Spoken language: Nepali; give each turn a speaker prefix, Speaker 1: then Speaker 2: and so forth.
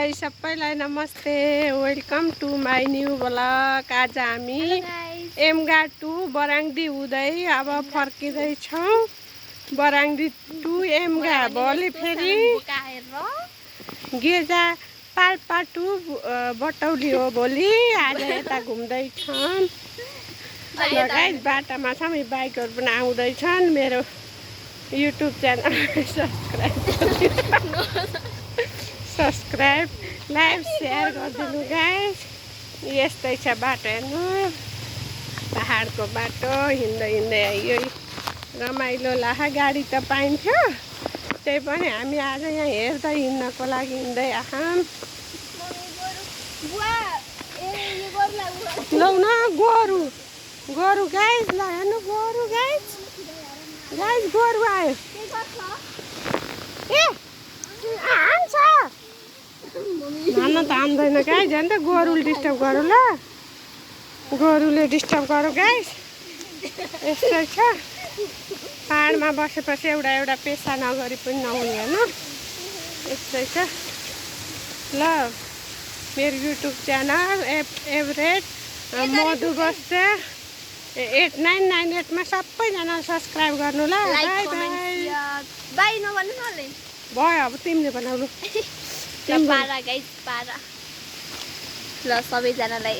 Speaker 1: गाइस सबैलाई नमस्ते welcome to my new blog. आज हामी एमगा टु बराङदी हुँदै अब फर्किँदैछौँ। बराङदी टु एमगा भोलि फेरि गेजा पाल्पा टु बटौली हो भोलि। आज यता घुम्दैछौँ गाइस। बाटामा सबै बाइकहरू पनि आउँदैछन्। मेरो YouTube channel subscribe like share गरिदिनु गाइस। यस्तै छ बाटो हेर्नु, पहाडको बाटो हिँड्दै हिँड्दै आइयो। रमाइलो लाहा गाडी त पाइन्थ्यो, त्यही पनि हामी आज यहाँ हेर्दै हिँड्नको लागि हिँड्दै आँखौँ। लौ न गोरु गोरु गाइस, ल हेर्नु गोरु गाइस, गाइस गोरु आयो। ए हान्छ हान्न त हान्दैन गाइस, झन् त गोरुले डिस्टर्ब गरौँ ल, गोरुले डिस्टर्ब गरौँ गाइस। यस्तै छ पाहाडमा बसेपछि एउटा पेसा नगरी पनि नहुने होइन, यस्तै छ। ल मेरो युट्युब च्यानल एभरेट मधु बस्छ 8998 मा सबैजना सब्सक्राइब गर्नु ल।
Speaker 2: बाई नभन्नु न ले
Speaker 1: भयो, अब तिमीले बनाउनु।
Speaker 2: पारा गाइस पारा। ल सबैजनालाई